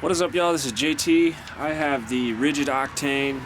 What is up, y'all? This is JT. I have the Ridgid Octane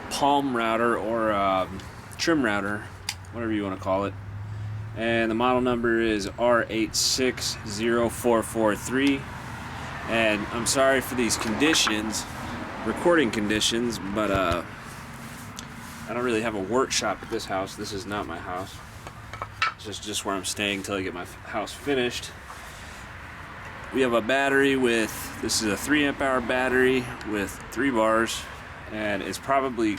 palm router or trim router, whatever you want to call it. And the model number is R860443. And I'm sorry for these conditions, recording conditions, but I don't really have a workshop at this house. This is not my house. It's just where I'm staying until I get my house finished. We have a battery with, this is a 3 amp hour battery with 3 bars, and it's probably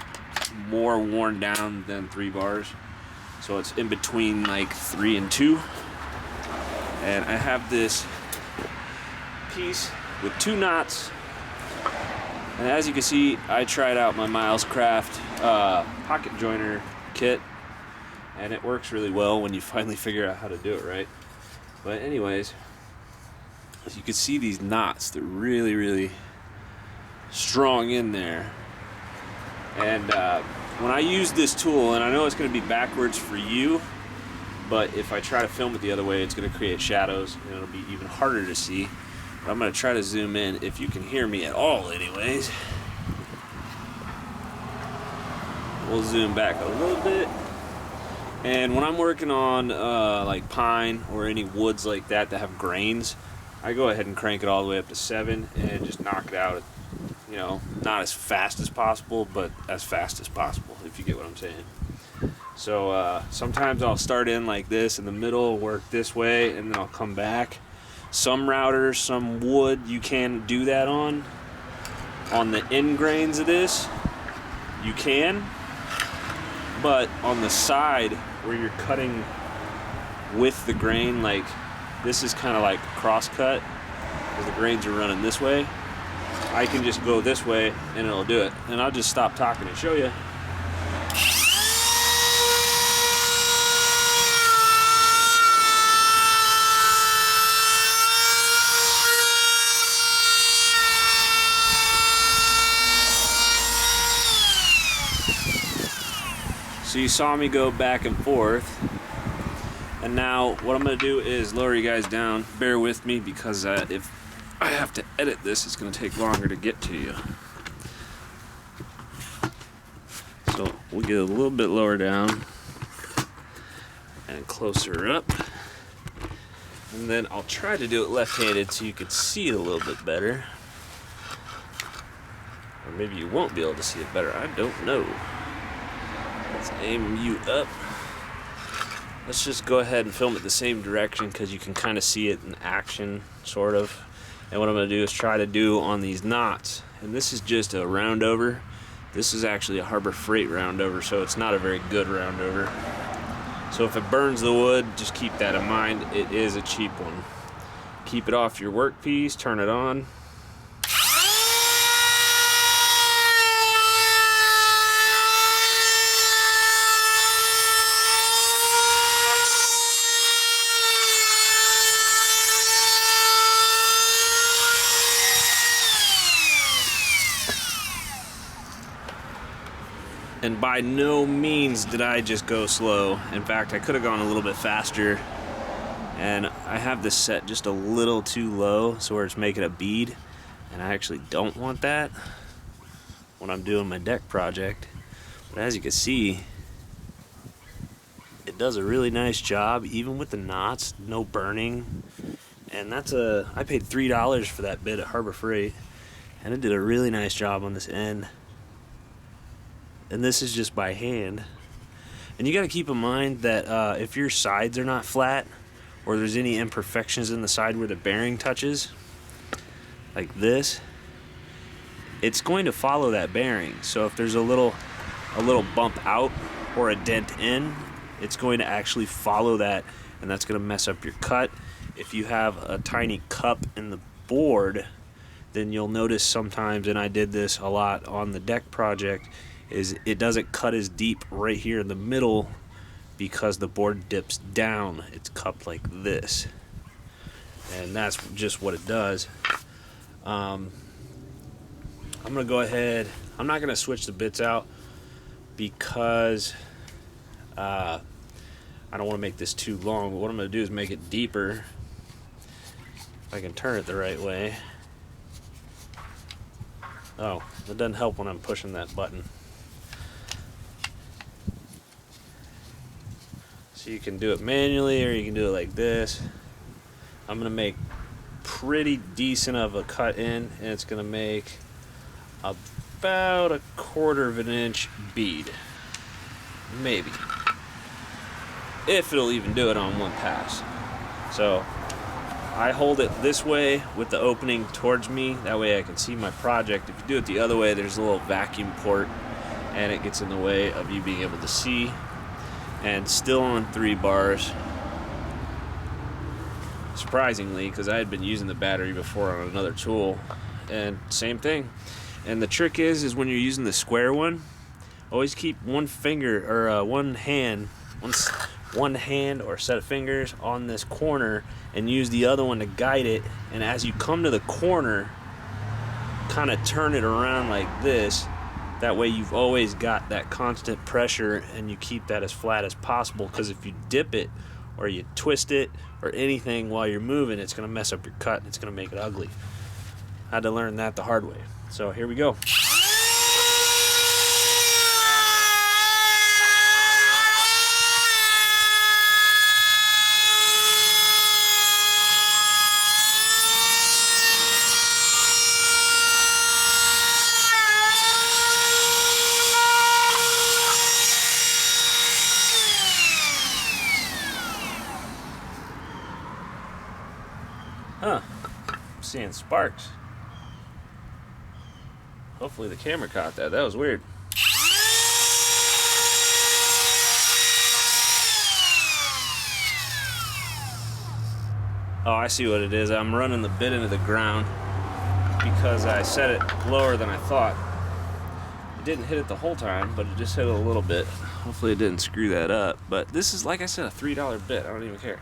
more worn down than 3 bars. So it's in between like 3 and 2. And I have this piece with 2 knots. And as you can see, I tried out my Miles Craft pocket joiner kit, and it works really well when you finally figure out how to do it right. But anyways, as you can see, these knots, they're really strong in there. And when I use this tool, and I know it's going to be backwards for you, but if I try to film it the other way, it's going to create shadows and it'll be even harder to see. But I'm going to try to zoom in if you can hear me at all anyways. We'll zoom back a little bit. And when I'm working on like pine or any woods like that have grains, I go ahead and crank it all the way up to 7 and just knock it out, you know, not as fast as possible, but as fast as possible, if you get what I'm saying. So sometimes I'll start in like this in the middle, work this way, and then I'll come back. Some routers, some wood, you can do that on. On the end grains of this, you can. But on the side where you're cutting with the grain, like this is kind of like cross cut because the grains are running this way. I can just go this way and it'll do it. And I'll just stop talking and show you. So you saw me go back and forth. And now what I'm going to do is lower you guys down. Bear with me because if I have to edit this, it's going to take longer to get to you. So we'll get a little bit lower down and closer up. And then I'll try to do it left-handed so you can see it a little bit better. Or maybe you won't be able to see it better. I don't know. Let's aim you up. Let's just go ahead and film it the same direction because you can kind of see it in action, sort of. And what I'm going to do is try to do on these knots. And this is just a roundover. This is actually a Harbor Freight roundover, so it's not a very good roundover. So if it burns the wood, just keep that in mind. It is a cheap one. Keep it off your workpiece, turn it on. And by no means did I just go slow. In fact, I could have gone a little bit faster. And I have this set just a little too low, so where it's making a bead. And I actually don't want that when I'm doing my deck project. But as you can see, it does a really nice job, even with the knots, no burning. And I paid $3 for that bit at Harbor Freight. And it did a really nice job on this end. And this is just by hand. And you got to keep in mind that if your sides are not flat or there's any imperfections in the side where the bearing touches, like this, it's going to follow that bearing. So if there's a little bump out or a dent in, it's going to actually follow that, and that's going to mess up your cut. If you have a tiny cup in the board, then you'll notice sometimes, and I did this a lot on the deck project, is it doesn't cut as deep right here in the middle because the board dips down. It's cupped like this, and that's just what it does. I'm gonna go ahead, I'm not gonna switch the bits out because I don't want to make this too long, but what I'm gonna do is make it deeper. If I can turn it the right way, Oh, it doesn't help when I'm pushing that button. So you can do it manually or you can do it like this. I'm going to make pretty decent of a cut in, and it's going to make about 1/4 of an inch bead. Maybe. If it'll even do it on one pass. So I hold it this way with the opening towards me. That way I can see my project. If you do it the other way, there's a little vacuum port and it gets in the way of you being able to see. And still on 3 bars. Surprisingly, because I had been using the battery before on another tool. And same thing. And the trick is when you're using the square one, always keep one finger or one hand or set of fingers on this corner and use the other one to guide it. And as you come to the corner, kind of turn it around like this. That way you've always got that constant pressure and you keep that as flat as possible, because if you dip it or you twist it or anything while you're moving, it's going to mess up your cut and it's going to make it ugly. I had to learn that the hard way. So here we go. Huh, I'm seeing sparks. Hopefully the camera caught that. That was weird. Oh, I see what it is. I'm running the bit into the ground because I set it lower than I thought. It didn't hit it the whole time, but it just hit it a little bit. Hopefully it didn't screw that up. But this is, like I said, a $3 bit. I don't even care.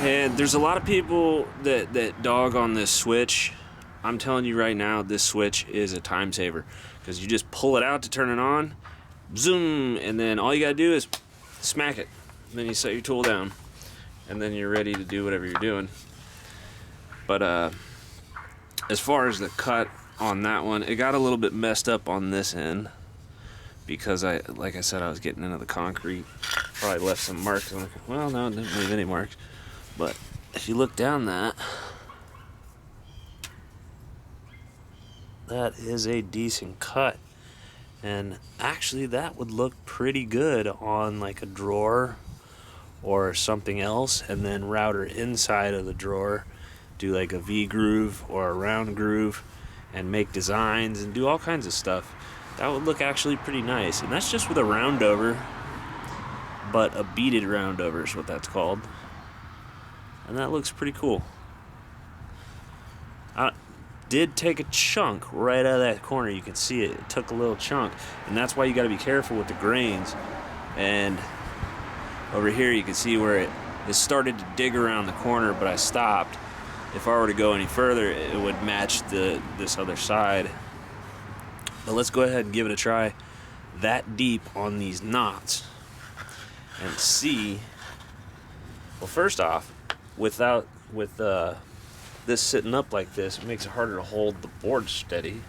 And there's a lot of people that dog on this switch. I'm telling you right now, this switch is a time saver, because you just pull it out to turn it on, zoom, and then all you gotta do is smack it. And then you set your tool down, and then you're ready to do whatever you're doing. But as far as the cut on that one, it got a little bit messed up on this end because like I said, I was getting into the concrete. Probably left some marks on it. Well, no, it didn't leave any marks. But if you look down that is a decent cut. And actually that would look pretty good on like a drawer or something else, and then router inside of the drawer, do like a V groove or a round groove and make designs and do all kinds of stuff. That would look actually pretty nice. And that's just with a round over, but a beaded round over is what that's called. And that looks pretty cool. I did take a chunk right out of that corner. You can see it. It took a little chunk. And that's why you got to be careful with the grains. And over here you can see where it started to dig around the corner, but I stopped. If I were to go any further, it would match this other side. But let's go ahead and give it a try that deep on these knots and see. Well, first off, with this sitting up like this, it makes it harder to hold the board steady.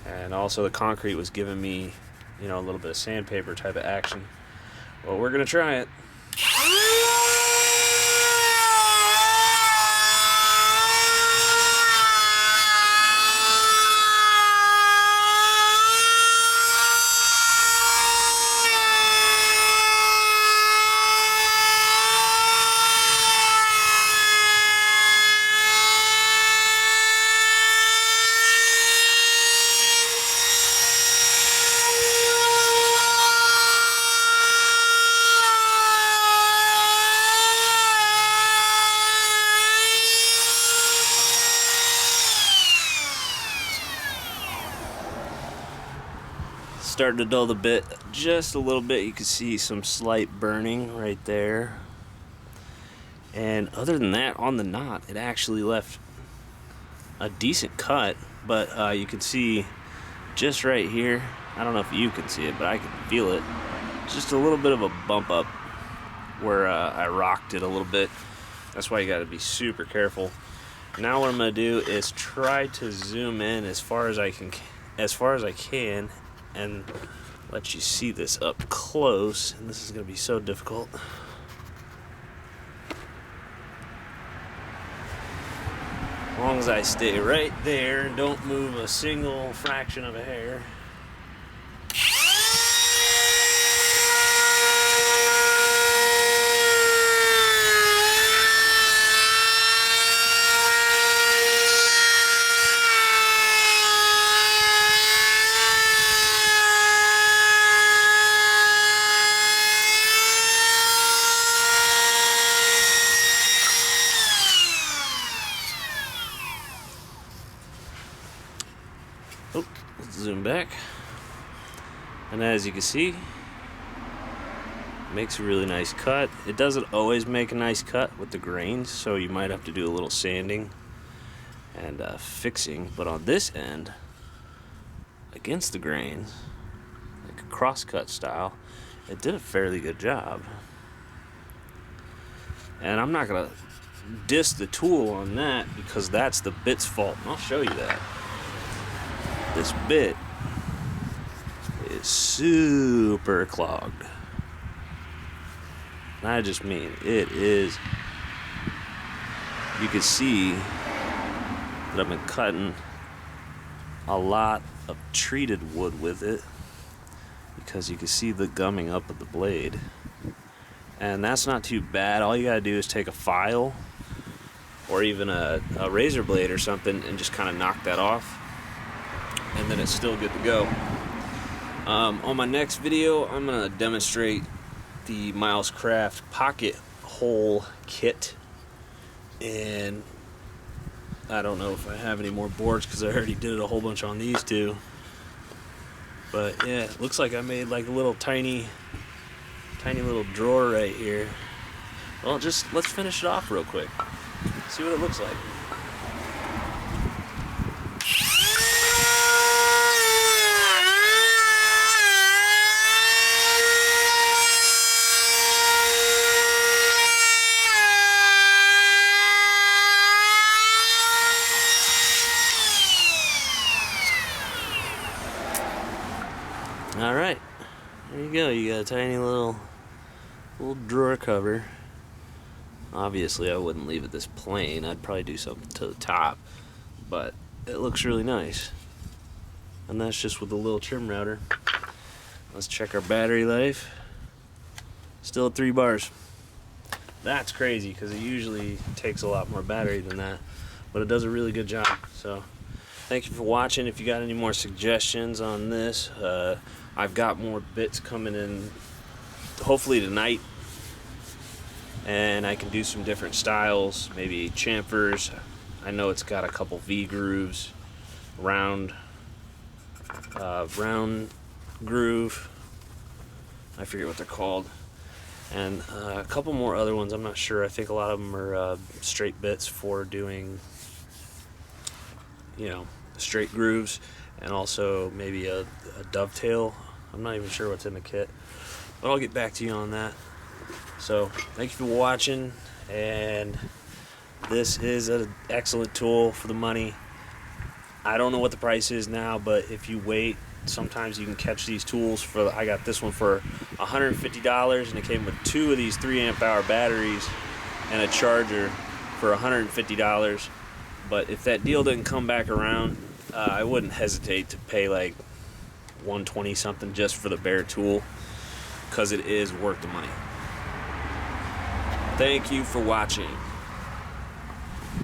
And also the concrete was giving me, a little bit of sandpaper type of action. Well, we're gonna try it. Starting to dull the bit just a little bit. You can see some slight burning right there. And other than that, on the knot, it actually left a decent cut, but you can see just right here, I don't know if you can see it, but I can feel it. Just a little bit of a bump up where I rocked it a little bit. That's why you got to be super careful. Now what I'm going to do is try to zoom in as far as I can, and let you see this up close. And this is going to be so difficult. As long as I stay right there and don't move a single fraction of a hair. Oh, let's zoom back. And as you can see, it makes a really nice cut. It doesn't always make a nice cut with the grains, so you might have to do a little sanding and fixing. But on this end, against the grains, like a cross-cut style, it did a fairly good job. And I'm not gonna diss the tool on that because that's the bit's fault, and I'll show you that. This bit is super clogged. And I just mean it is. You can see that I've been cutting a lot of treated wood with it because you can see the gumming up of the blade. And that's not too bad. All you gotta do is take a file or even a razor blade or something and just kind of knock that off, and then it's still good to go. On my next video, I'm gonna demonstrate the Miles Craft pocket hole kit, and I don't know if I have any more boards because I already did a whole bunch on these two. But yeah, it looks like I made like a little tiny little drawer right here. Well, just let's finish it off real quick. See what it looks like. All right, there you go. You got a tiny little drawer cover. Obviously, I wouldn't leave it this plain. I'd probably do something to the top, but it looks really nice. And that's just with a little trim router. Let's check our battery life. Still at 3 bars. That's crazy because it usually takes a lot more battery than that, but it does a really good job. So thank you for watching. If you got any more suggestions on this, I've got more bits coming in hopefully tonight, and I can do some different styles, maybe chamfers. I know it's got a couple V grooves, round groove, I forget what they're called, and a couple more other ones. I'm not sure. I think a lot of them are straight bits for doing, you know, straight grooves, and also maybe a dovetail. I'm not even sure what's in the kit, but I'll get back to you on that. So thank you for watching, and this is an excellent tool for the money. I don't know what the price is now, but if you wait, sometimes you can catch these tools for, I got this one for $150, and it came with 2 of these 3 amp hour batteries and a charger for $150. But if that deal didn't come back around, I wouldn't hesitate to pay like $120 something just for the bare tool, because it is worth the money. Thank you for watching.